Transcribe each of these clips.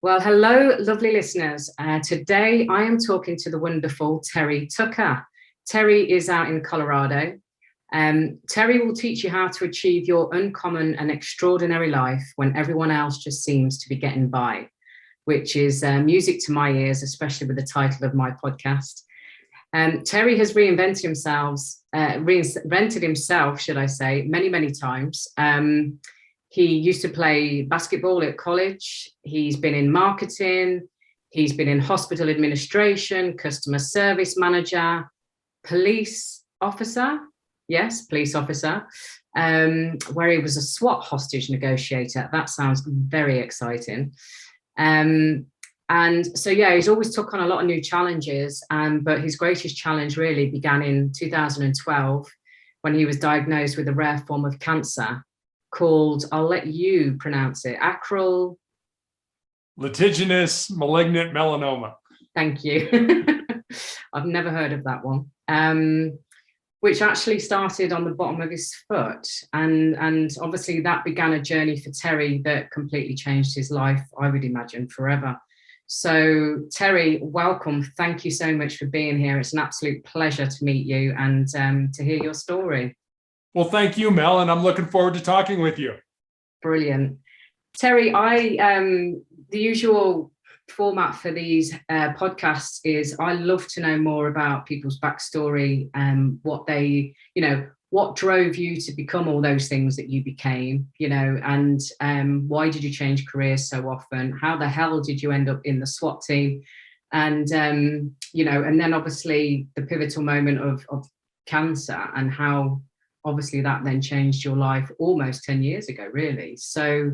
Well, hello, lovely listeners. Today I am talking to the wonderful Terry Tucker. Terry is out in Colorado. Terry will teach you how to achieve your uncommon and extraordinary life when everyone else just seems to be getting by, which is music to my ears, especially with the title of my podcast. Terry has reinvented himself, should I say, many, many times. He used to play basketball at college. He's been in marketing. He's been in hospital administration, customer service manager, police officer. Yes, police officer, where he was a SWAT hostage negotiator. That sounds very exciting. And so, yeah, he's always took on a lot of new challenges. But his greatest challenge really began in 2012 when he was diagnosed with a rare form of cancer called, I'll let you pronounce it, Acral Lentiginous Malignant Melanoma. Thank you. I've never heard of that one. Which actually started on the bottom of his foot. And obviously that began a journey for Terry that completely changed his life, I would imagine, forever. So Terry, welcome. Thank you so much for being here. It's an absolute pleasure to meet you and to hear your story. Well, thank you, Mel, and I'm looking forward to talking with you. Brilliant. Terry, the usual format for these podcasts is I love to know more about people's backstory and what drove you to become all those things that you became, and why did you change careers so often? How the hell did you end up in the SWAT team? And, and then obviously the pivotal moment of cancer and how obviously that then changed your life almost 10 years ago, really. So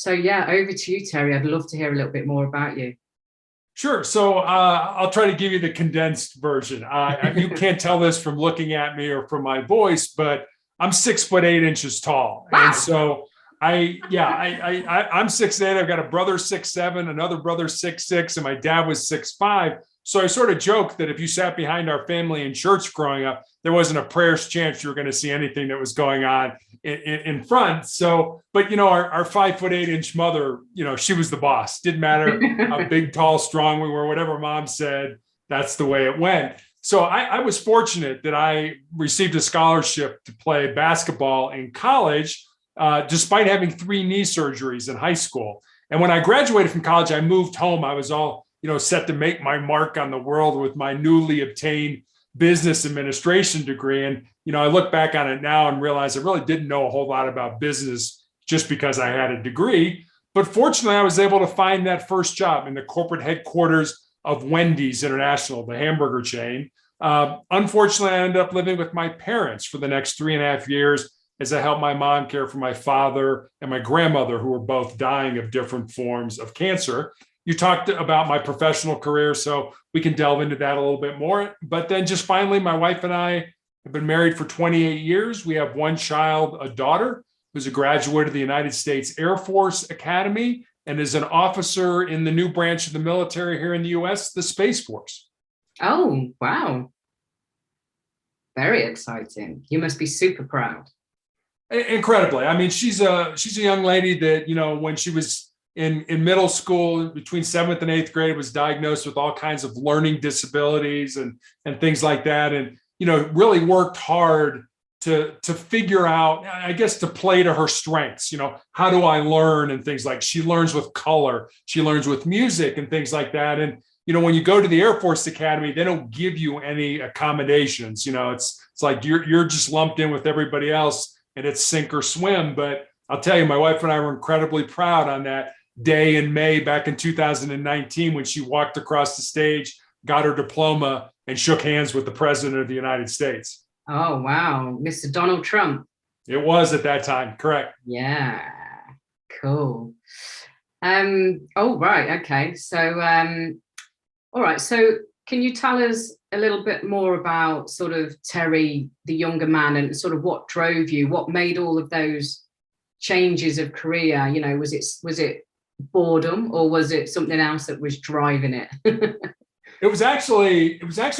yeah, over to you, Terry. I'd love to hear a little bit more about you. Sure. So I'll try to give you the condensed version. You can't tell this from looking at me or from my voice, but I'm 6'8" tall. Wow. And so I'm 6'8". I've got a brother 6'7", another brother 6'6", and my dad was 6'5". So I sort of joke that if you sat behind our family in church growing up, there wasn't a prayer's chance you were going to see anything that was going on in front. So, but our 5'8" mother, she was the boss. Didn't matter how big, tall, strong we were, whatever mom said, that's the way it went. So I was fortunate that I received a scholarship to play basketball in college, despite having 3 knee surgeries in high school. And when I graduated from college, I moved home. I was all set to make my mark on the world with my newly obtained business administration degree. And, I look back on it now and realize I really didn't know a whole lot about business just because I had a degree. But fortunately, I was able to find that first job in the corporate headquarters of Wendy's International, the hamburger chain. Unfortunately, I ended up living with my parents for the next 3.5 years as I helped my mom care for my father and my grandmother, who were both dying of different forms of cancer. You talked about my professional career, so we can delve into that a little bit more. But then just finally, my wife and I have been married for 28 years. We have one child, a daughter, who's a graduate of the United States Air Force Academy and is an officer in the new branch of the military here in the U.S., the Space Force. Oh, wow. Very exciting. You must be super proud. Incredibly. I mean, she's a young lady that, when she was in middle school, between 7th and 8th grade, was diagnosed with all kinds of learning disabilities and things like that. And, really worked hard to figure out, I guess, to play to her strengths. How do I learn and things like she learns with color, she learns with music and things like that. And, when you go to the Air Force Academy, they don't give you any accommodations. It's like you're just lumped in with everybody else and it's sink or swim. But I'll tell you, my wife and I were incredibly proud on that day in May back in 2019 when she walked across the stage, got her diploma, and shook hands with the President of the United States. Oh, wow. Mr. Donald Trump. It was at that time. Correct. Yeah. Cool. Oh, right. Okay. So, all right. So can you tell us a little bit more about sort of Terry, the younger man, and sort of what drove you, what made all of those changes of career? Was it boredom or was it something else that was driving it? It was actually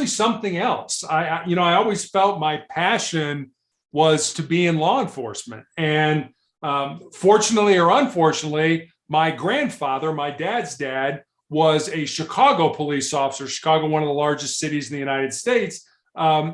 something else. I always felt my passion was to be in law enforcement. And fortunately or unfortunately, my grandfather, my dad's dad, was a Chicago police officer. Chicago, one of the largest cities in the United States.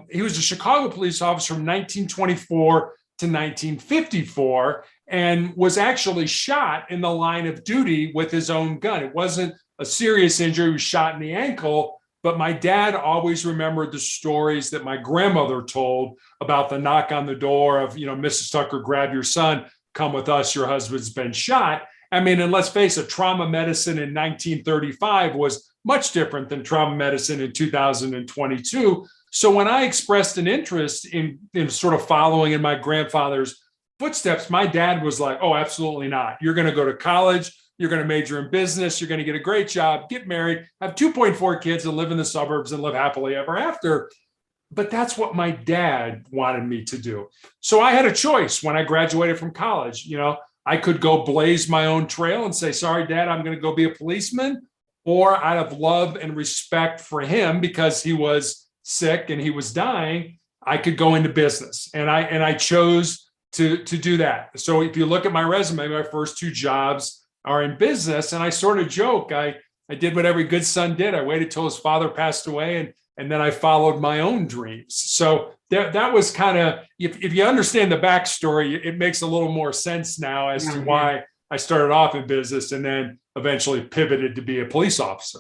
He was a Chicago police officer from 1924 to 1954, and was actually shot in the line of duty with his own gun. It wasn't a serious injury. He was shot in the ankle. But my dad always remembered the stories that my grandmother told about the knock on the door of, Mrs. Tucker, grab your son, come with us, your husband's been shot. I mean, and let's face it, trauma medicine in 1935 was much different than trauma medicine in 2022. So when I expressed an interest in sort of following in my grandfather's footsteps, my dad was like, oh, absolutely not. You're going to go to college. You're going to major in business. You're going to get a great job, get married, have 2.4 kids and live in the suburbs and live happily ever after. But that's what my dad wanted me to do. So I had a choice when I graduated from college. I could go blaze my own trail and say, sorry, Dad, I'm going to go be a policeman. Or out of love and respect for him, because he was sick and he was dying, I could go into business. And I chose to do that. So if you look at my resume, my first 2 jobs are in business. And I sort of joke, I did what every good son did. I waited till his father passed away, and then I followed my own dreams. So that was kind of, if you understand the backstory, it makes a little more sense now as to why I started off in business and then eventually pivoted to be a police officer.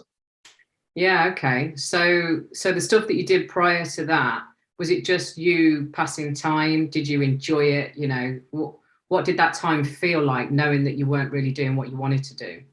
Yeah. Okay. So the stuff that you did prior to that, was it just you passing time? Did you enjoy it? What did that time feel like, knowing that you weren't really doing what you wanted to do?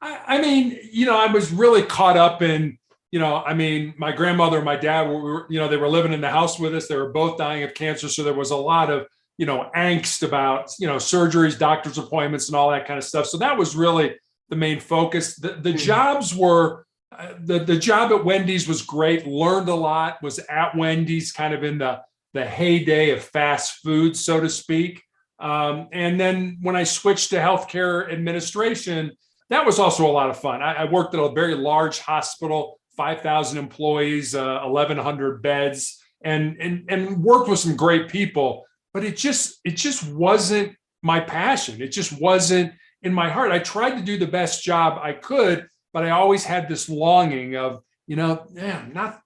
I mean, I was really caught up in, my grandmother and my dad were, they were living in the house with us. They were both dying of cancer. So there was a lot of, angst about, surgeries, doctor's appointments and all that kind of stuff. So that was really the main focus. The jobs were, the job at Wendy's was great, learned a lot, was at Wendy's kind of in the heyday of fast food, so to speak. And then when I switched to healthcare administration, that was also a lot of fun. I worked at a very large hospital, 5,000 employees, 1,100 beds, and worked with some great people. But it just wasn't my passion. It just wasn't in my heart. I tried to do the best job I could, but I always had this longing of, I'm not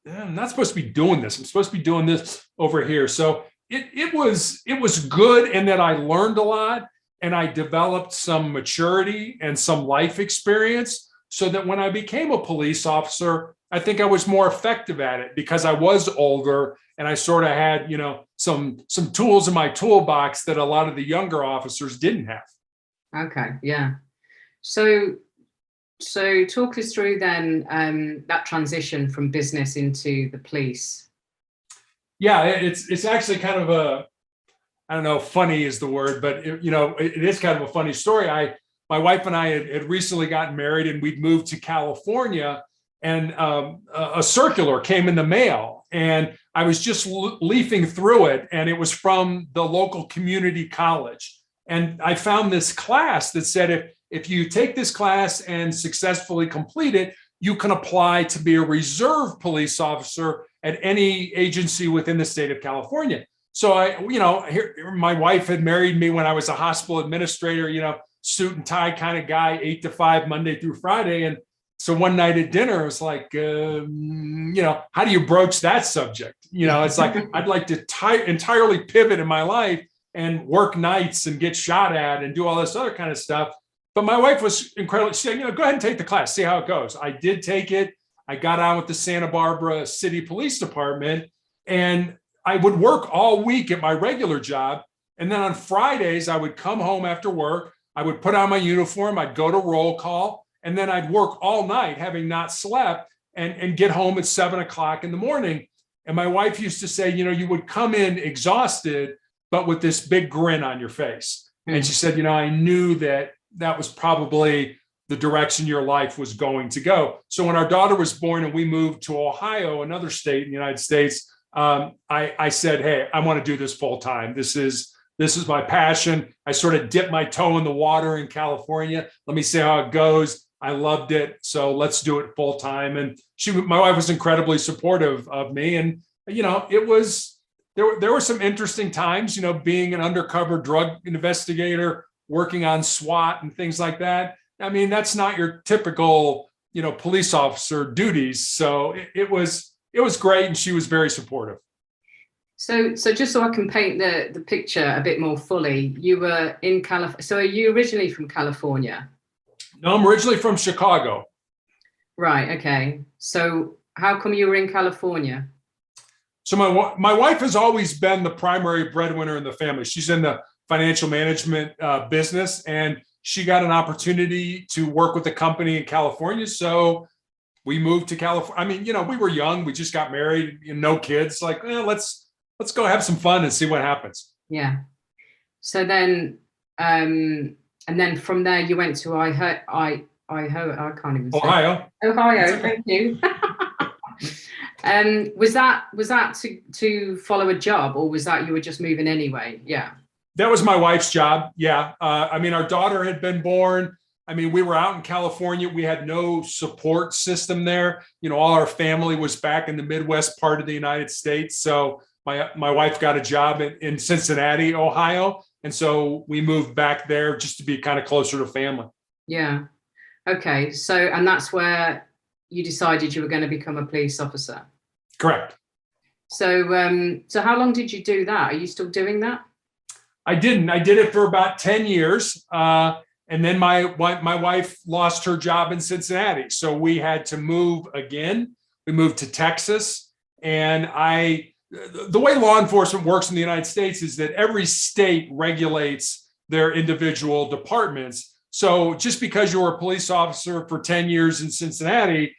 supposed to be doing this. I'm supposed to be doing this over here. So it was good in that I learned a lot and I developed some maturity and some life experience, so that when I became a police officer, I think I was more effective at it because I was older and I sort of had, some tools in my toolbox that a lot of the younger officers didn't have. Okay. Yeah. So talk us through then that transition from business into the police. Yeah, it's actually kind of I don't know, funny is the word, but it is kind of a funny story. My wife and I had recently gotten married, and we'd moved to California, and a circular came in the mail, and I was just leafing through it, and it was from the local community college. And I found this class that said, if you take this class and successfully complete it, you can apply to be a reserve police officer at any agency within the state of California. So my wife had married me when I was a hospital administrator, suit and tie kind of guy, 8 to 5, Monday through Friday. And so one night at dinner, it was like, how do you broach that subject? It's like, I'd like to entirely pivot in my life and work nights and get shot at and do all this other kind of stuff. But my wife was incredible. She said, go ahead and take the class, see how it goes. I did take it. I got on with the Santa Barbara City Police Department, and I would work all week at my regular job. And then on Fridays, I would come home after work. I would put on my uniform. I'd go to roll call, and then I'd work all night, having not slept, and get home at 7 o'clock in the morning. And my wife used to say, you would come in exhausted, but with this big grin on your face. Mm-hmm. And she said, I knew that was probably the direction your life was going to go. So when our daughter was born and we moved to Ohio, another state in the United States, I said, hey, I want to do this full time. This is my passion. I sort of dipped my toe in the water in California. Let me see how it goes. I loved it. So let's do it full time. And my wife was incredibly supportive of me. And, there were some interesting times, being an undercover drug investigator, working on SWAT and things like that. I mean, that's not your typical, police officer duties. So it was great. And she was very supportive. So just so I can paint the picture a bit more fully, you were in California. So are you originally from California? No, I'm originally from Chicago. Right. Okay. So how come you were in California? So my wife has always been the primary breadwinner in the family. She's in the financial management business, and she got an opportunity to work with a company in California. So we moved to California. I mean, we were young. We just got married, no kids. Like, let's go have some fun and see what happens. Yeah. So then, and then from there you went to I can't even say. Ohio. Thank you. Was that to follow a job, or was that you were just moving anyway? Yeah. That was my wife's job. Yeah. I mean, our daughter had been born. I mean, we were out in California. We had no support system there. All our family was back in the Midwest part of the United States. So my wife got a job in Cincinnati, Ohio. And so we moved back there just to be kind of closer to family. Yeah. Okay. So, and that's where you decided you were going to become a police officer. Correct. So, so how long did you do that? Are you still doing that? I didn't. I did it for about 10 years. And then my wife lost her job in Cincinnati. So we had to move again. We moved to Texas. And the way law enforcement works in the United States is that every state regulates their individual departments. So just because you were a police officer for 10 years in Cincinnati,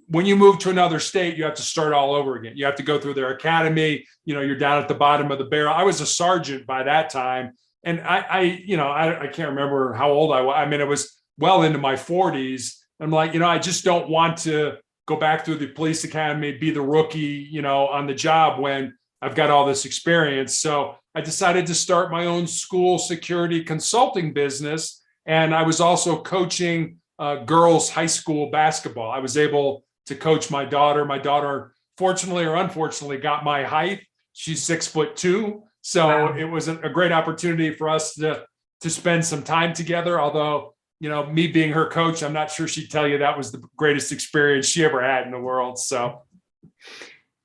when you move to another state, you have to start all over again. You have to go through their academy. You're down at the bottom of the barrel. I was a sergeant by that time. And I can't remember how old I was. I mean, it was well into my 40s. I'm like, I just don't want to go back through the police academy, be the rookie, on the job when I've got all this experience. So I decided to start my own school security consulting business. And I was also coaching girls' high school basketball. I was able to coach my daughter. My daughter, fortunately or unfortunately, got my height. She's 6'2". So wow. It was a great opportunity for us to spend some time together. Although, me being her coach, I'm not sure she'd tell you that was the greatest experience she ever had in the world. So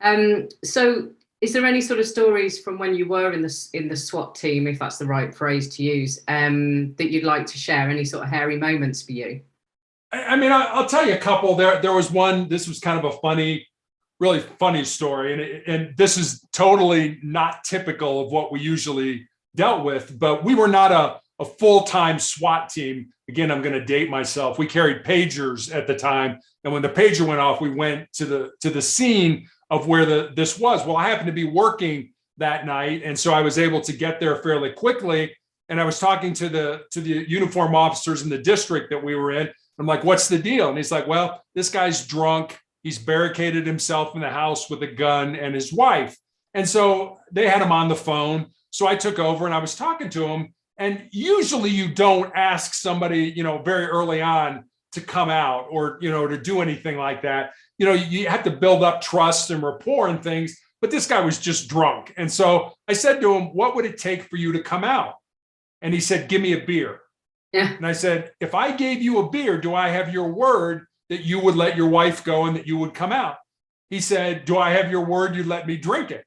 is there any sort of stories from when you were in the SWAT team, if that's the right phrase to use, that you'd like to share? Any sort of hairy moments for you? I mean, I'll tell you a couple. There was one. This was kind of a really funny story, and this is totally not typical of what we usually dealt with. But we were not a full-time SWAT team. Again, I'm going to date myself. We carried pagers at the time, and when the pager went off, we went to the scene of where this was. Well, I happened to be working that night, and so I was able to get there fairly quickly. And I was talking to the uniform officers in the district that we were in. I'm like, what's the deal? And he's like, well, this guy's drunk. He's barricaded himself in the house with a gun and his wife. And so they had him on the phone. So I took over and I was talking to him. And usually you don't ask somebody, very early on to come out or, to do anything like that. You have to build up trust and rapport and things. But this guy was just drunk. And so I said to him, what would it take for you to come out? And he said, give me a beer. Yeah. And I said, if I gave you a beer, do I have your word that you would let your wife go and that you would come out? He said, do I have your word you'd let me drink it?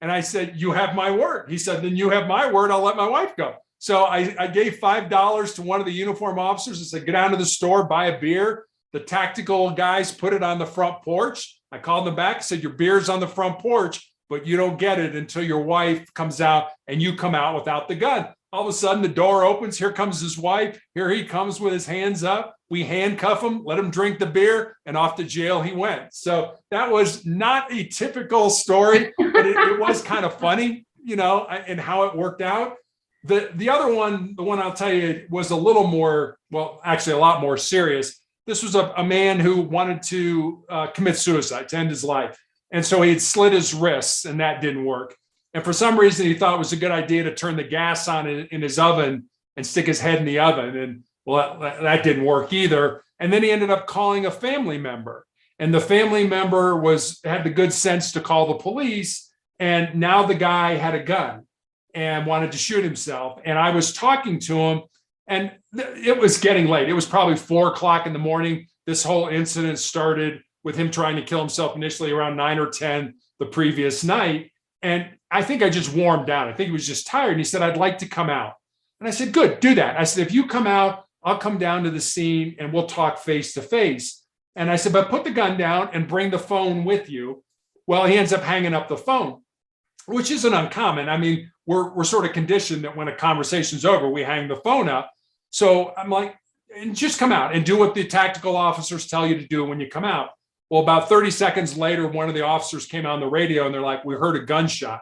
And I said, you have my word. He said, then you have my word. I'll let my wife go. So I gave $5 to one of the uniform officers and said, get down to the store, buy a beer. The tactical guys put it on the front porch. I called them back, said, your beer's on the front porch, but you don't get it until your wife comes out and you come out without the gun. All of a sudden, the door opens. Here comes his wife. Here he comes with his hands up. We handcuff him, let him drink the beer, and off to jail he went. So that was not a typical story, but it was kind of funny, and how it worked out. The other one, the one I'll tell you, was a little more, well, actually a lot more serious. This was a man who wanted to commit suicide, to end his life. And so he had slit his wrists, and that didn't work. And for some reason, he thought it was a good idea to turn the gas on in his oven and stick his head in the oven. And well, that didn't work either. And then he ended up calling a family member. And the family member had the good sense to call the police. And now the guy had a gun and wanted to shoot himself. And I was talking to him. And it was getting late. It was probably 4 o'clock in the morning. This whole incident started with him trying to kill himself initially around 9 or 10 the previous night. And I think I just wore him down. I think he was just tired. And he said, I'd like to come out. And I said, good, do that. I said, if you come out, I'll come down to the scene and we'll talk face to face. And I said, but put the gun down and bring the phone with you. Well, he ends up hanging up the phone, which isn't uncommon. I mean, we're sort of conditioned that when a conversation's over, we hang the phone up. So I'm like, and just come out and do what the tactical officers tell you to do when you come out. Well, about 30 seconds later, one of the officers came on the radio and they're like, we heard a gunshot.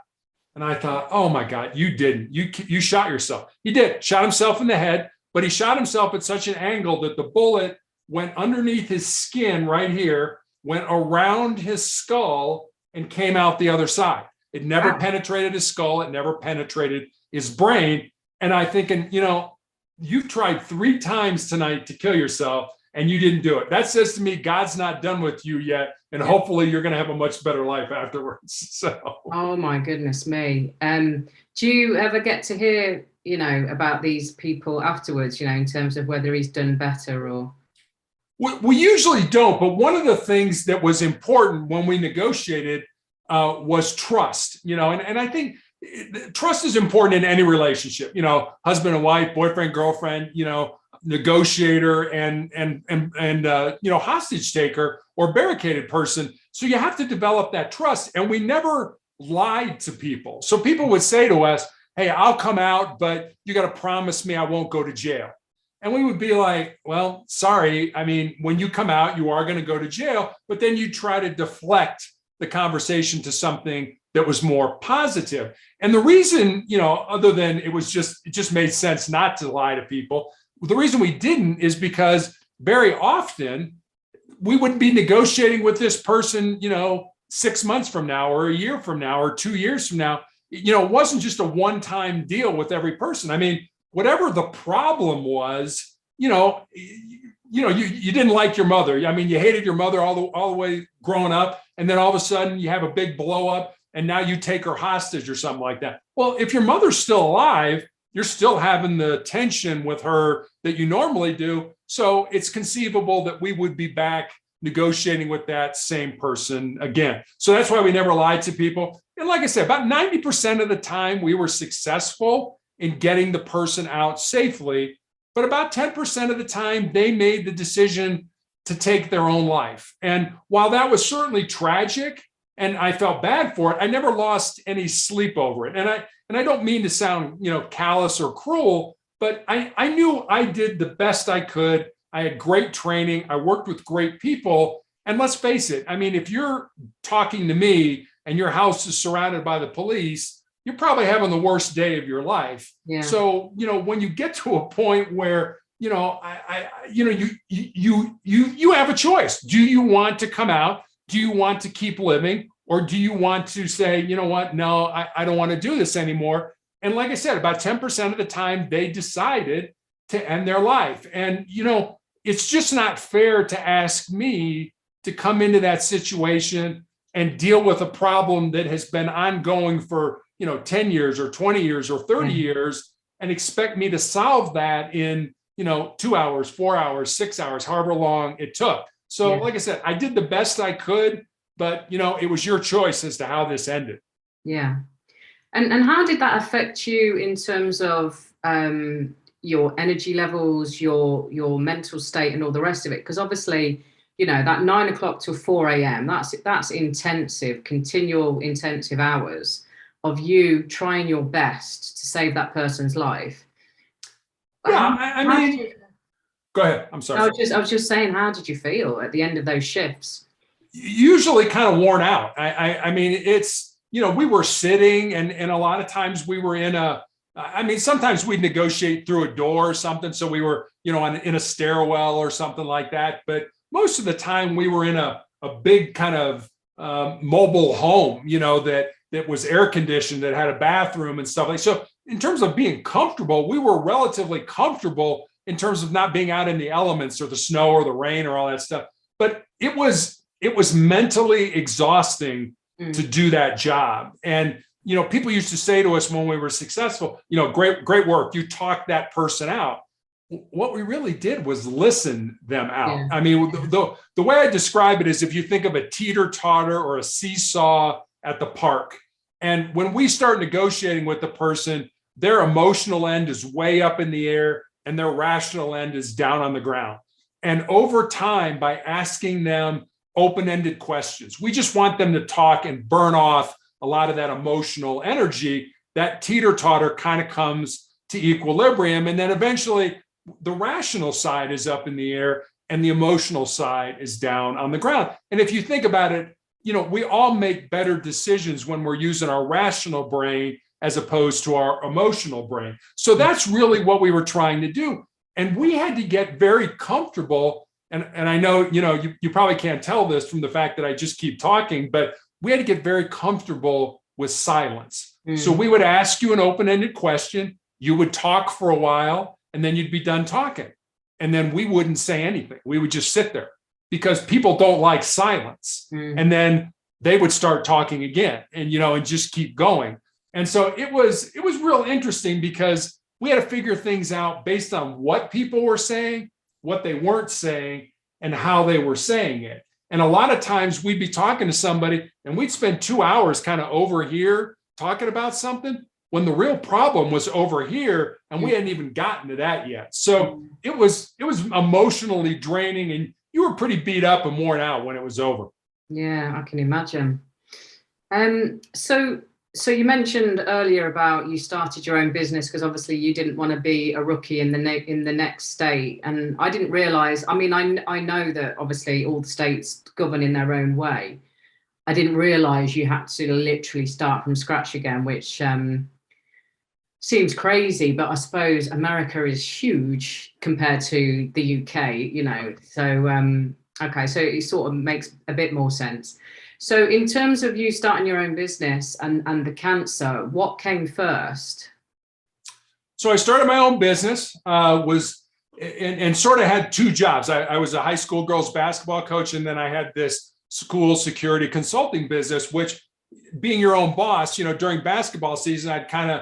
And I thought, oh my God, you didn't. You shot yourself. He did, shot himself in the head, but he shot himself at such an angle that the bullet went underneath his skin right here, went around his skull and came out the other side. It never penetrated his skull. It never penetrated his brain. And I thinking, you've tried 3 times tonight to kill yourself and you didn't do it. That says to me, God's not done with you yet. And hopefully you're going to have a much better life afterwards. So. Oh my goodness me. Do you ever get to hear, about these people afterwards, in terms of whether he's done better or? We usually don't. But one of the things that was important when we negotiated was trust, and I think trust is important in any relationship, husband and wife, boyfriend, girlfriend, negotiator and hostage taker or barricaded person. So you have to develop that trust. And we never lied to people. So people would say to us, hey, I'll come out, but you got to promise me I won't go to jail. And we would be like, well, sorry. I mean, when you come out, you are going to go to jail, but then you try to deflect the conversation to something that was more positive. And the reason, other than it just made sense not to lie to people. The reason we didn't is because very often we wouldn't be negotiating with this person, 6 months from now or a year from now or 2 years from now. It wasn't just a one-time deal with every person. I mean, whatever the problem was, you didn't like your mother. I mean, you hated your mother all the way growing up. And then all of a sudden you have a big blow up and now you take her hostage or something like that. Well, if your mother's still alive, you're still having the tension with her that you normally do. So it's conceivable that we would be back negotiating with that same person again. So that's why we never lied to people. And like I said, about 90% of the time we were successful in getting the person out safely. But about 10% of the time they made the decision to take their own life. And while that was certainly tragic and I felt bad for it, I never lost any sleep over it. And I don't mean to sound, callous or cruel, but I knew I did the best I could. I had great training. I worked with great people. And let's face it, I mean, if you're talking to me and your house is surrounded by the police, you're probably having the worst day of your life. Yeah. So, when you get to a point where, you have a choice. Do you want to come out? Do you want to keep living? Or do you want to say, you know what? No, I don't want to do this anymore. And like I said, about 10% of the time they decided to end their life. And, it's just not fair to ask me to come into that situation and deal with a problem that has been ongoing for, 10 years or 20 years or 30 years and expect me to solve that in, 2 hours, 4 hours, 6 hours, however long it took. So like I said, I did the best I could, but, it was your choice as to how this ended. Yeah. And how did that affect you in terms of your energy levels, your mental state and all the rest of it? Because obviously, that 9 o'clock till 4 a.m., that's intensive, continual intensive hours of you trying your best to save that person's life. Yeah, I mean, go ahead. I'm sorry. I was just saying, how did you feel at the end of those shifts? Usually kind of worn out. I mean, it's, we were sitting and a lot of times we were sometimes we'd negotiate through a door or something. So we were, in a stairwell or something like that. But most of the time we were in a big kind of mobile home, that was air conditioned, that had a bathroom and stuff like that. So in terms of being comfortable, we were relatively comfortable in terms of not being out in the elements or the snow or the rain or all that stuff. But it was mentally exhausting to do that job. And, people used to say to us when we were successful, great work. You talked that person out. What we really did was listen them out. Yeah. I mean, the way I describe it is if you think of a teeter-totter or a seesaw at the park, and when we start negotiating with the person, their emotional end is way up in the air and their rational end is down on the ground. And over time, by asking them open-ended questions, we just want them to talk and burn off a lot of that emotional energy. That teeter-totter kind of comes to equilibrium, and then eventually the rational side is up in the air and the emotional side is down on the ground. And if you think about it, we all make better decisions when we're using our rational brain as opposed to our emotional brain. So that's really what we were trying to do. And we had to get very comfortable. And I know, you probably can't tell this from the fact that I just keep talking, but we had to get very comfortable with silence. So we would ask you an open-ended question. You would talk for a while, and then you'd be done talking. And then we wouldn't say anything. We would just sit there because people don't like silence. And then they would start talking again and just keep going. And so it was real interesting because we had to figure things out based on what people were saying, what they weren't saying, and how they were saying it. And a lot of times we'd be talking to somebody and we'd spend 2 hours kind of over here talking about something when the real problem was over here and we hadn't even gotten to that yet. So it was emotionally draining, and you were pretty beat up and worn out when it was over. Yeah, I can imagine. So you mentioned earlier about you started your own business because obviously you didn't want to be a rookie in the next state, and I didn't realize. I mean, I know that obviously all the states govern in their own way. I didn't realize you had to literally start from scratch again, which seems crazy, but I suppose America is huge compared to the UK, So okay, so it sort of makes a bit more sense. So in terms of you starting your own business and the cancer, what came first? So I started my own business, and sort of had two jobs. I was a high school girls basketball coach, and then I had this school security consulting business, which, being your own boss, during basketball season, I'd kind of,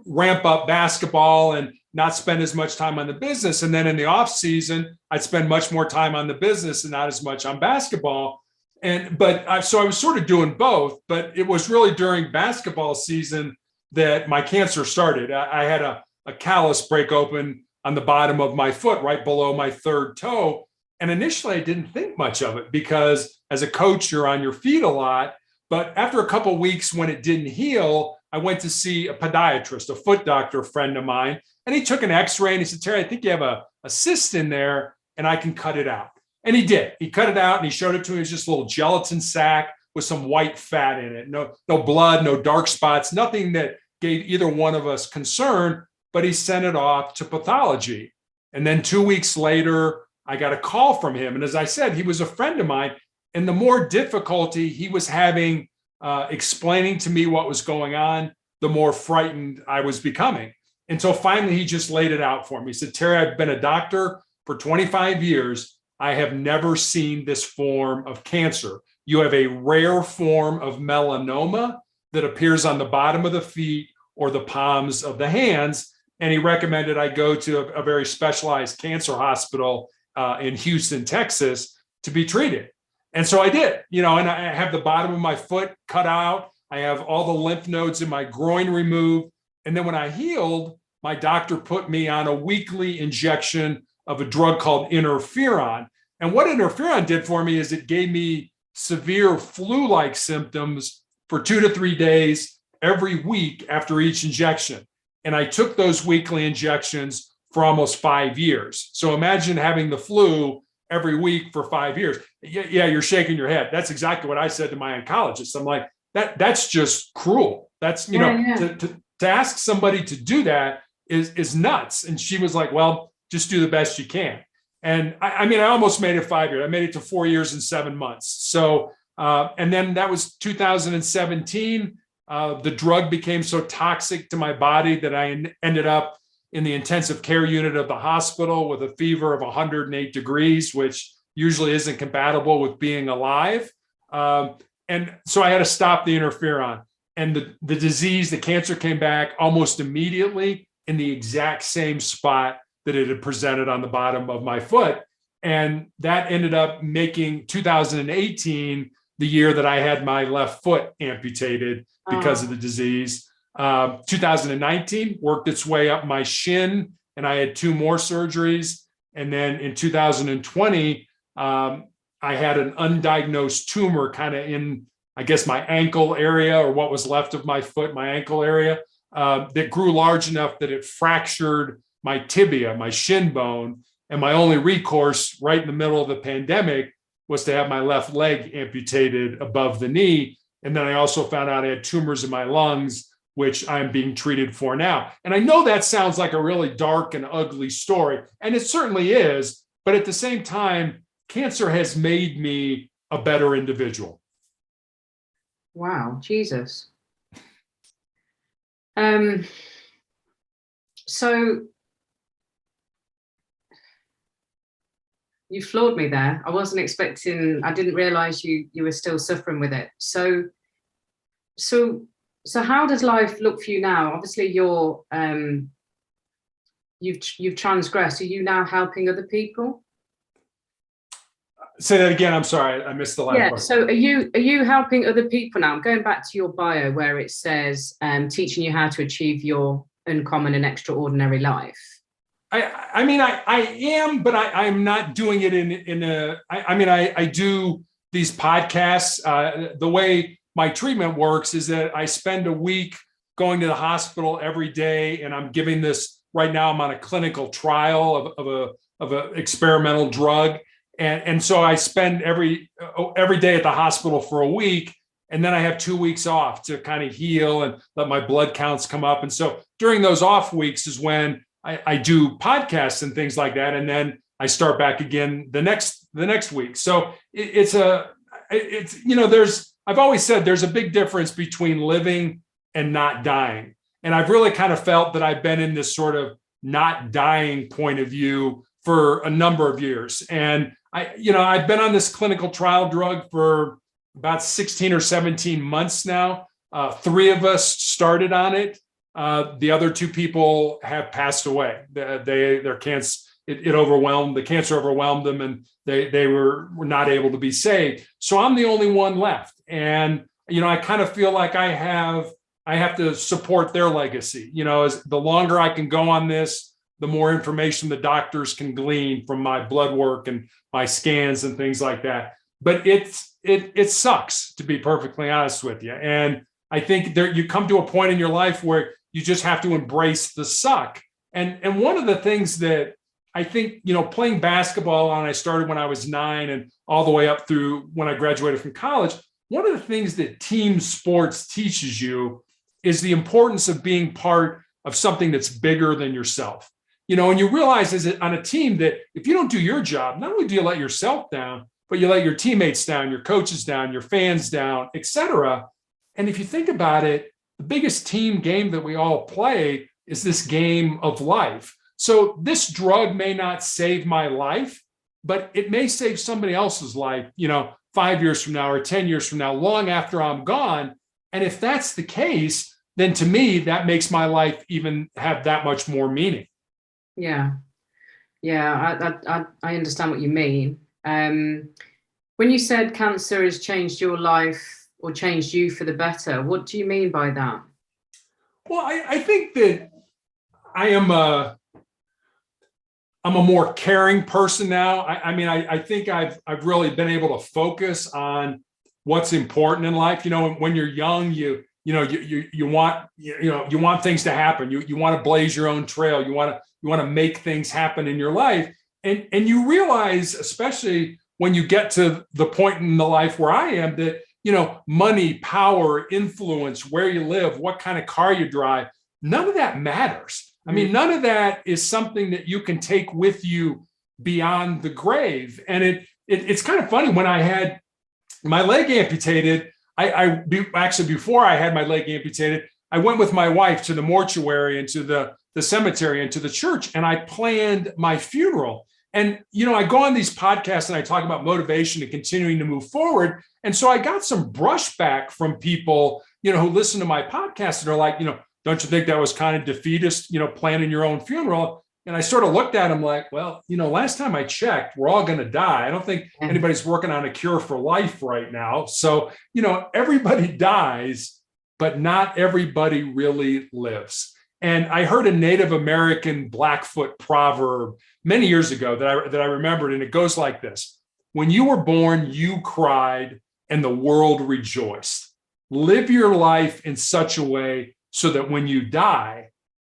ramp up basketball and not spend as much time on the business. And then in the off season, I'd spend much more time on the business and not as much on basketball. So I was sort of doing both, but it was really during basketball season that my cancer started. I had a callus break open on the bottom of my foot, right below my third toe. And initially I didn't think much of it because as a coach, you're on your feet a lot. But after a couple of weeks, when it didn't heal, I went to see a podiatrist, a foot doctor friend of mine, and he took an x-ray and he said, "Terry, I think you have a cyst in there and I can cut it out." And he did. He cut it out and he showed it to me. It was just a little gelatin sac with some white fat in it. No blood, no dark spots, nothing that gave either one of us concern, but he sent it off to pathology. And then 2 weeks later, I got a call from him. And as I said, he was a friend of mine. And the more difficulty he was having explaining to me what was going on, the more frightened I was becoming. Until finally, he just laid it out for me. He said, "Terry, I've been a doctor for 25 years. I have never seen this form of cancer. You have a rare form of melanoma that appears on the bottom of the feet or the palms of the hands." And he recommended I go to a very specialized cancer hospital in Houston, Texas, to be treated. And so I did, and I have the bottom of my foot cut out. I have all the lymph nodes in my groin removed. And then when I healed, my doctor put me on a weekly injection of a drug called Interferon. And what Interferon did for me is it gave me severe flu-like symptoms for 2 to 3 days every week after each injection. And I took those weekly injections for almost 5 years. So imagine having the flu every week for 5 years. Yeah, you're shaking your head. That's exactly what I said to my oncologist. I'm like, that's just cruel. That's, to ask somebody to do that is nuts. And she was like, "Well, just do the best you can." And I almost made it 5 years. I made it to 4 years and 7 months. So, and then that was 2017. The drug became so toxic to my body that I ended up in the intensive care unit of the hospital with a fever of 108 degrees, which usually isn't compatible with being alive. And so I had to stop the interferon. And the disease, the cancer came back almost immediately in the exact same spot that it had presented on the bottom of my foot. And that ended up making 2018 the year that I had my left foot amputated because of the disease. 2019 worked its way up my shin, and I had 2 more surgeries. And then in 2020, I had an undiagnosed tumor kind of in, I guess, my ankle area, or what was left of my foot, my ankle area, that grew large enough that it fractured my tibia, my shin bone. And my only recourse right in the middle of the pandemic was to have my left leg amputated above the knee. And then I also found out I had tumors in my lungs, which I'm being treated for now. And I know that sounds like a really dark and ugly story, and it certainly is. But at the same time, cancer has made me a better individual. Wow, Jesus. So you floored me there. I wasn't expecting, I didn't realize you were still suffering with it. So how does life look for you now? Obviously you've transgressed. Are you now helping other people? Say that again. I'm sorry, I missed the last part. So are you helping other people now? I'm going back to your bio where it says teaching you how to achieve your uncommon and extraordinary life. I mean, I am, but I'm not doing it I do these podcasts. The way my treatment works is that I spend a week going to the hospital every day, and I'm giving this, right now I'm on a clinical trial of a experimental drug. And so I spend every day at the hospital for a week, and then I have 2 weeks off to kind of heal and let my blood counts come up. And so during those off weeks is when I do podcasts and things like that. And then I start back again the next week. So I've always said there's a big difference between living and not dying. And I've really kind of felt that I've been in this sort of not dying point of view for a number of years. And I've been on this clinical trial drug for about 16 or 17 months now. 3 of us started on it. The other 2 people have passed away. Their cancer, the cancer overwhelmed them, and they were not able to be saved. So I'm the only one left. And, I kind of feel like I have to support their legacy. As the longer I can go on this, the more information the doctors can glean from my blood work and my scans and things like that. But it sucks, to be perfectly honest with you. And I think you come to a point in your life where you just have to embrace the suck. And one of the things that I think, playing basketball, and I started when I was 9 and all the way up through when I graduated from college, one of the things that team sports teaches you is the importance of being part of something that's bigger than yourself. And you realize on a team that if you don't do your job, not only do you let yourself down, but you let your teammates down, your coaches down, your fans down, et cetera. And if you think about it, the biggest team game that we all play is this game of life. So this drug may not save my life, but it may save somebody else's life, 5 years from now or 10 years from now, long after I'm gone. And if that's the case, then to me, that makes my life even have that much more meaning. Yeah. I understand what you mean. When you said cancer has changed your life or changed you for the better, what do you mean by that? Well, I think that I'm a more caring person now. I think I've really been able to focus on what's important in life. When you're young, you want things to happen. You want to blaze your own trail. You want to make things happen in your life. And you realize, especially when you get to the point in the life where I am, that, money, power, influence, where you live, what kind of car you drive, none of that matters. None of that is something that you can take with you beyond the grave. And it's kind of funny, when I had my leg amputated, actually, before I had my leg amputated, I went with my wife to the mortuary and to the cemetery and to the church, and I planned my funeral. And, I go on these podcasts and I talk about motivation and continuing to move forward. And so I got some brushback from people, who listen to my podcast and are like, don't you think that was kind of defeatist, planning your own funeral? And I sort of looked at him like, well, last time I checked, we're all going to die. I don't think anybody's working on a cure for life right now. So, everybody dies, but not everybody really lives. And I heard a Native American Blackfoot proverb many years ago that I remembered, and it goes like this: when you were born, you cried and the world rejoiced. Live your life in such a way so that when you die,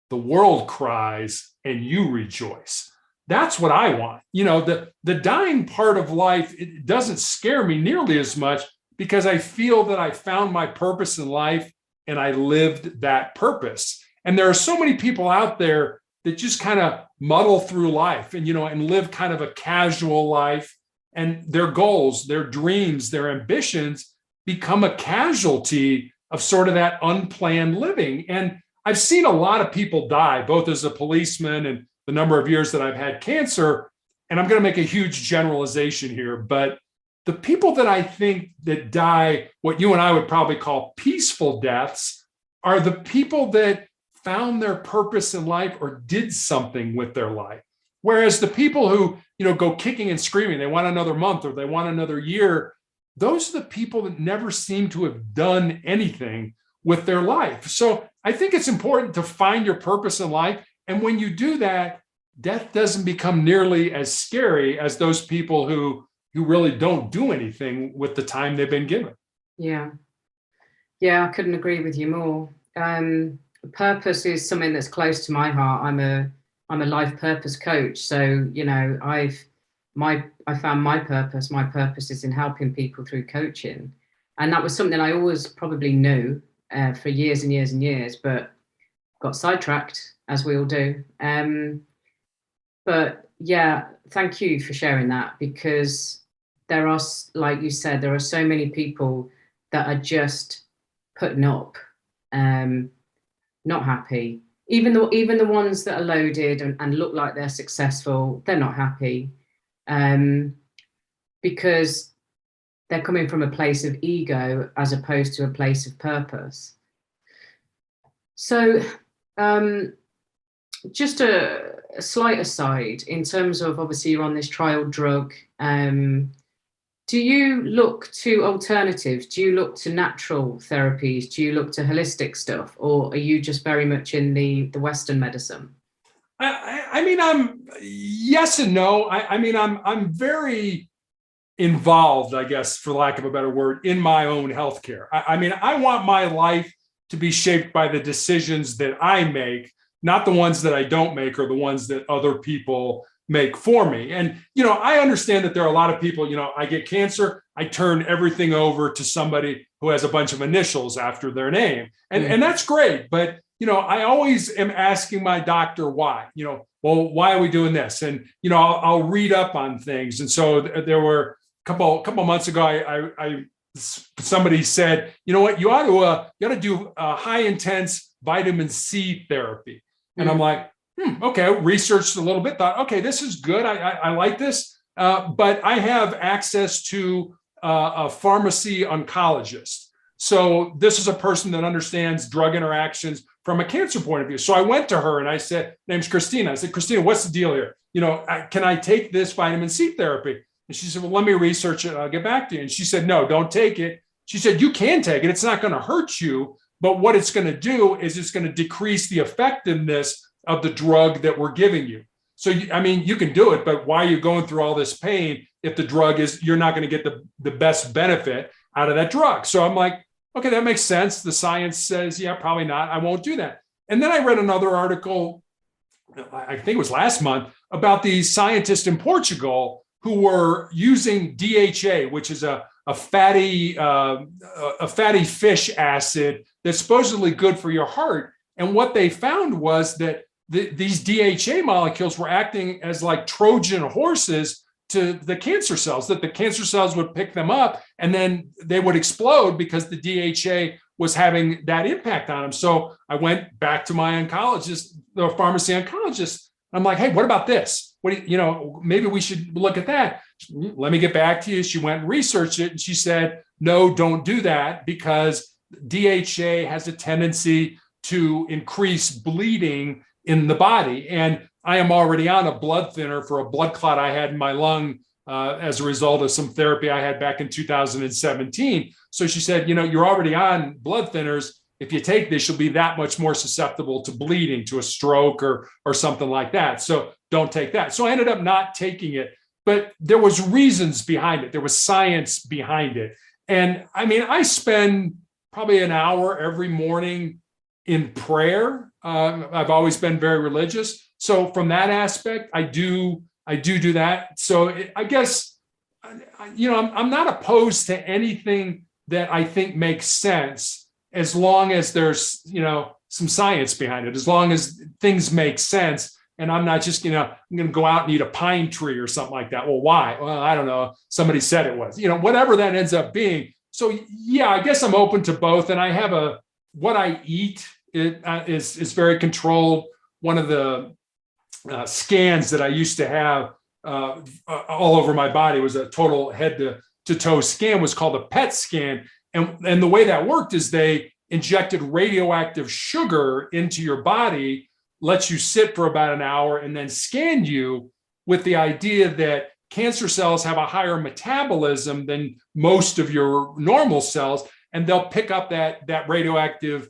the world cries and you rejoice. That's what I want. The dying part of life, it doesn't scare me nearly as much, because I feel that I found my purpose in life and I lived that purpose. And there are so many people out there that just kind of muddle through life and live kind of a casual life, and their goals, their dreams, their ambitions become a casualty of sort of that unplanned living. And I've seen a lot of people die, both as a policeman and the number of years that I've had cancer. And I'm going to make a huge generalization here, but the people that I think that die, what you and I would probably call peaceful deaths, are the people that found their purpose in life or did something with their life. Whereas the people who, go kicking and screaming, they want another month or they want another year, those are the people that never seem to have done anything with their life. So I think it's important to find your purpose in life. And when you do that, death doesn't become nearly as scary as those people who really don't do anything with the time they've been given. Yeah. Yeah, I couldn't agree with you more. Purpose is something that's close to my heart. I'm a life purpose coach. So, I found my purpose. My purpose is in helping people through coaching. And that was something I always probably knew for years and years and years, but got sidetracked, as we all do. But yeah, thank you for sharing that, because there are, like you said, there are so many people that are just putting up, not happy. Even the ones that are loaded and look like they're successful, they're not happy, because they're coming from a place of ego as opposed to a place of purpose. So just a slight aside, in terms of, obviously you're on this trial drug, do you look to alternatives? Do you look to natural therapies? Do you look to holistic stuff? Or are you just very much in the Western medicine? I'm yes and no. I'm very involved, I guess, for lack of a better word, in my own healthcare. I want my life to be shaped by the decisions that I make, not the ones that I don't make or the ones that other people make for me. And, I understand that there are a lot of people, I get cancer, I turn everything over to somebody who has a bunch of initials after their name. And that's great. But, I always am asking my doctor why, well, why are we doing this? And, I'll read up on things. And so there were a couple months ago, somebody said, you know what, you ought to do a high intense vitamin C therapy. And I'm like, okay, researched a little bit, thought, okay, this is good. I like this. But I have access to a pharmacy oncologist. So this is a person that understands drug interactions from a cancer point of view. So I went to her and I said, name's Christina. I said, Christina, what's the deal here? Can I take this vitamin C therapy? And she said, well, let me research it. I'll get back to you. And she said, no, don't take it. She said, you can take it. It's not going to hurt you. But what it's going to do is it's going to decrease the effectiveness of the drug that we're giving you. So, you can do it, but why are you going through all this pain if the drug you're not going to get the best benefit out of that drug? So I'm like, okay, that makes sense. The science says, yeah, probably not. I won't do that. And then I read another article, I think it was last month, about these scientists in Portugal who were using DHA, which is a fatty fish acid that's supposedly good for your heart. And what they found was that these DHA molecules were acting as like Trojan horses to the cancer cells, that the cancer cells would pick them up and then they would explode because the DHA was having that impact on them. So I went back to my oncologist, the pharmacy oncologist. I'm like, hey, what about this? Maybe we should look at that. Let me get back to you. She went and researched it. And she said, no, don't do that, because DHA has a tendency to increase bleeding in the body. And I am already on a blood thinner for a blood clot I had in my lung as a result of some therapy I had back in 2017. So she said, you're already on blood thinners. If you take this, you'll be that much more susceptible to bleeding, to a stroke or something like that. So don't take that. So I ended up not taking it, but there was reasons behind it. There was science behind it. And I mean, I spend probably an hour every morning in prayer. I've always been very religious. So from that aspect, I do that. So I guess, I'm not opposed to anything that I think makes sense, as long as there's, some science behind it, as long as things make sense. And I'm not just, I'm going to go out and eat a pine tree or something like that. Well, why? Well, I don't know. Somebody said it was, whatever that ends up being. So yeah, I guess I'm open to both. And I have what I eat is very controlled. One of the scans that I used to have all over my body was a total head to toe scan, was called a PET scan. And the way that worked is they injected radioactive sugar into your body, lets you sit for about an hour, and then scanned you with the idea that cancer cells have a higher metabolism than most of your normal cells, and they'll pick up that radioactive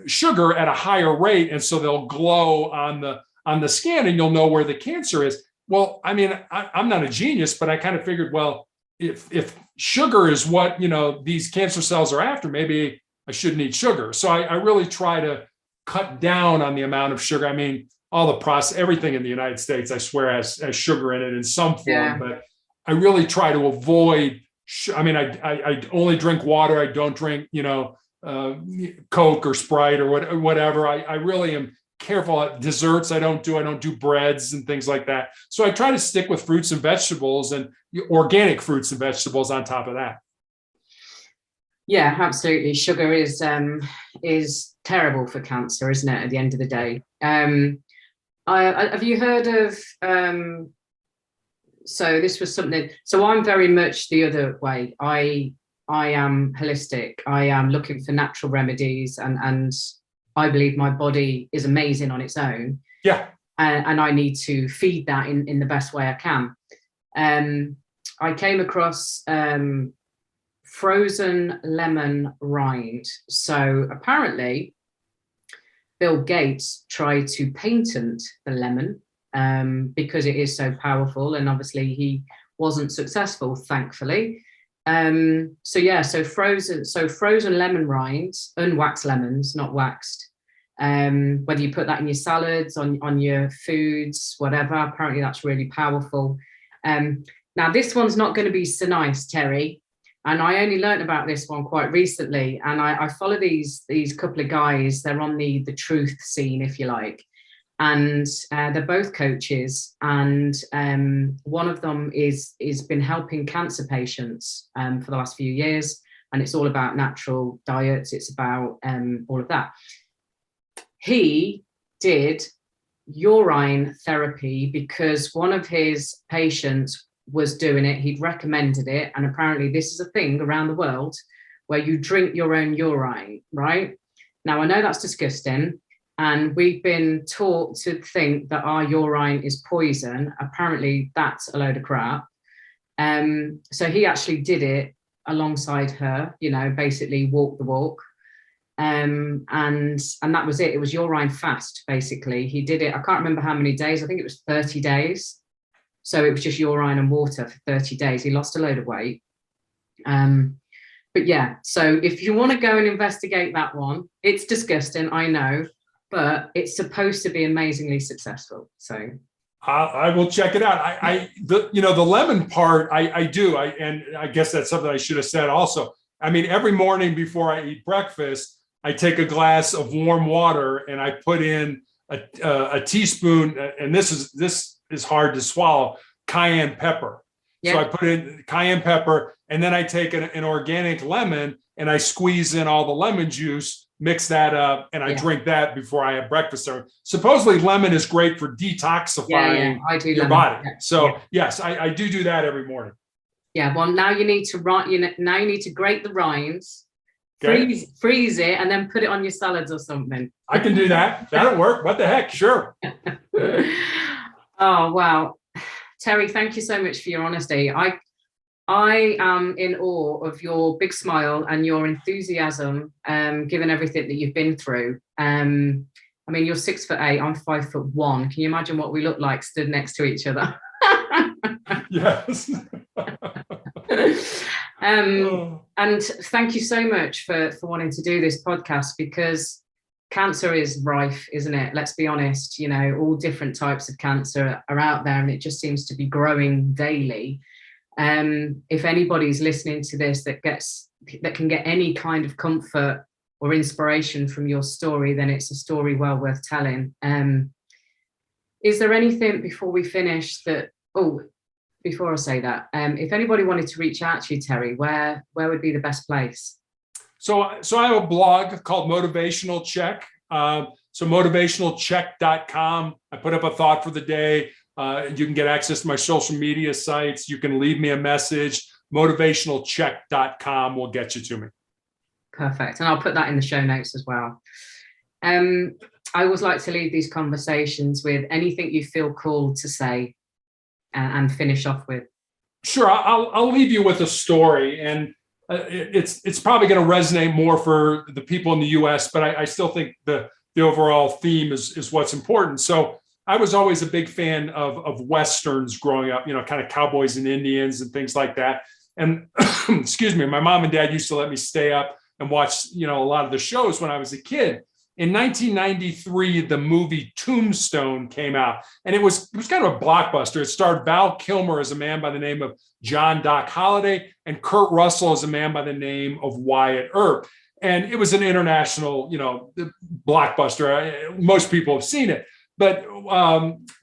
sugar at a higher rate, and so they'll glow on the scan, and you'll know where the cancer is. Well, I mean, I'm not a genius, but I kind of figured, well, if sugar is what these cancer cells are after, maybe I shouldn't eat sugar. So I really try to cut down on the amount of sugar. I mean, everything in the United States, I swear, has sugar in it in some form. Yeah. But I really try to avoid. I only drink water. I don't drink Coke or Sprite or whatever. I really am careful at desserts. I don't do breads and things like that. So I try to stick with fruits and vegetables, and organic fruits and vegetables on top of that. Yeah, absolutely. Sugar is terrible for cancer, isn't it? At the end of the day, have you heard of? So this was something. So I'm very much the other way. I am holistic. I am looking for natural remedies, and I believe my body is amazing on its own. Yeah. And I need to feed that in the best way I can. I came across frozen lemon rind. So apparently, Bill Gates tried to patent the lemon because it is so powerful, and obviously he wasn't successful, thankfully. So frozen lemon rinds, unwaxed lemons, not waxed. Whether you put that in your salads, on your foods, whatever, apparently that's really powerful. Now this one's not going to be so nice, Terry, and I only learned about this one quite recently, and I follow these couple of guys. They're on the truth scene, if you like, and they're both coaches, and one of them is been helping cancer patients for the last few years, and it's all about natural diets. It's about all of that. He did urine therapy because one of his patients was doing it. He'd recommended it, and apparently this is a thing around the world where you drink your own urine, right? Now I know that's disgusting, and we've been taught to think that our urine is poison. Apparently that's a load of crap. So he actually did it alongside her, basically walk the walk. And that was it. It was urine fast, basically. He did it, I can't remember how many days. I think it was 30 days. So it was just urine and water for 30 days. He lost a load of weight. But yeah, so if you want to go and investigate that one, it's disgusting, I know, but it's supposed to be amazingly successful. So I will check it out. The lemon part, I do. And I guess that's something I should have said also. I mean, every morning before I eat breakfast, I take a glass of warm water and I put in a teaspoon, and this is hard to swallow, cayenne pepper. Yeah. So I put in cayenne pepper, and then I take an organic lemon and I squeeze in all the lemon juice, mix that up, and I drink that before I have breakfast. So supposedly lemon is great for detoxifying your body. Yeah. So yes, I do that every morning. Yeah, well, now you need to grate the rinds, Okay. Freeze it and then put it on your salads or something. I can do that. That'll work. What the heck? Sure. Oh, wow. Terry, thank you so much for your honesty. I am in awe of your big smile and your enthusiasm, given everything that you've been through. I mean, you're 6'8", I'm 5'1". Can you imagine what we look like stood next to each other? Yes. And thank you so much for wanting to do this podcast, because cancer is rife, isn't it? Let's be honest, you know, all different types of cancer are out there, and it just seems to be growing daily. If anybody's listening to this that can get any kind of comfort or inspiration from your story, then it's a story well worth telling. Is there anything before we finish before I say that, if anybody wanted to reach out to you, Terry, where would be the best place? So I have a blog called Motivational Check. So motivationalcheck.com. I put up a thought for the day. You can get access to my social media sites. You can leave me a message. Motivationalcheck.com will get you to me. Perfect. And I'll put that in the show notes as well. I always like to leave these conversations with anything you feel called to say and finish off with. Sure. I'll leave you with a story, and it's probably going to resonate more for the people in the US, but I still think the overall theme is what's important. So I was always a big fan of Westerns growing up, you know, kind of cowboys and Indians and things like that. And excuse me, my mom and dad used to let me stay up and watch, you know, a lot of the shows when I was a kid. In 1993, the movie Tombstone came out, and it was kind of a blockbuster. It starred Val Kilmer as a man by the name of John Doc Holliday and Kurt Russell as a man by the name of Wyatt Earp. And it was an international, you know, blockbuster. Most people have seen it. But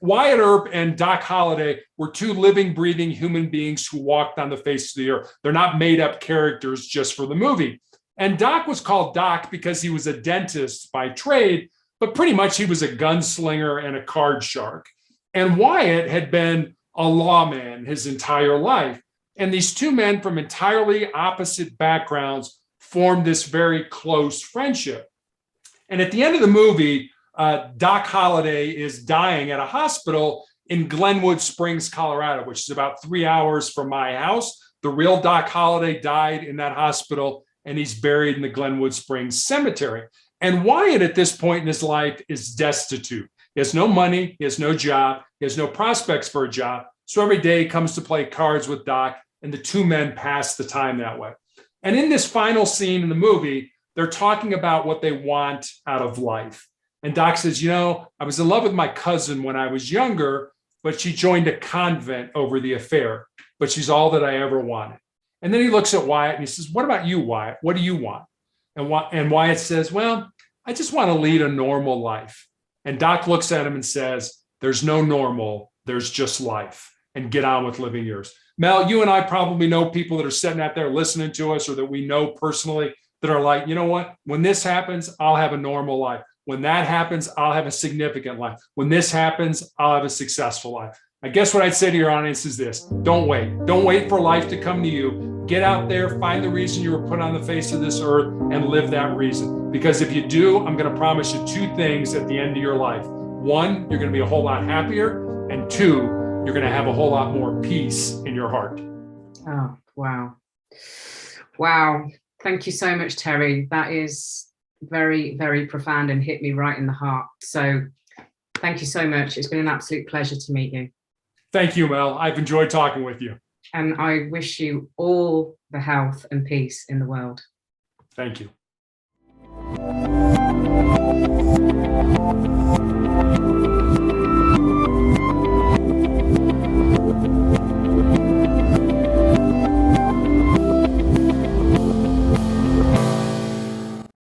Wyatt Earp and Doc Holliday were two living, breathing human beings who walked on the face of the earth. They're not made up characters just for the movie. And Doc was called Doc because he was a dentist by trade, but pretty much he was a gunslinger and a card shark. And Wyatt had been a lawman his entire life. And these two men from entirely opposite backgrounds formed this very close friendship. And at the end of the movie, Doc Holliday is dying at a hospital in Glenwood Springs, Colorado, which is about 3 hours from my house. The real Doc Holliday died in that hospital, and he's buried in the Glenwood Springs Cemetery. And Wyatt at this point in his life is destitute. He has no money, he has no job, he has no prospects for a job. So every day he comes to play cards with Doc, and the two men pass the time that way. And in this final scene in the movie, they're talking about what they want out of life. And Doc says, you know, I was in love with my cousin when I was younger, but she joined a convent over the affair, but she's all that I ever wanted. And then he looks at Wyatt and he says, what about you, Wyatt? What do you want? And Wyatt says, well, I just want to lead a normal life. And Doc looks at him and says, there's no normal, there's just life, and get on with living yours. Mel, you and I probably know people that are sitting out there listening to us, or that we know personally, that are like, you know what, when this happens, I'll have a normal life. When that happens, I'll have a significant life. When this happens, I'll have a successful life. I guess what I'd say to your audience is this: don't wait. Don't wait for life to come to you. Get out there, find the reason you were put on the face of this earth, and live that reason. Because if you do, I'm going to promise you two things at the end of your life. One, you're going to be a whole lot happier. And two, you're going to have a whole lot more peace in your heart. Oh, wow. Wow. Thank you so much, Terry. That is very, very profound and hit me right in the heart. So thank you so much. It's been an absolute pleasure to meet you. Thank you, Mel. I've enjoyed talking with you. And I wish you all the health and peace in the world. Thank you.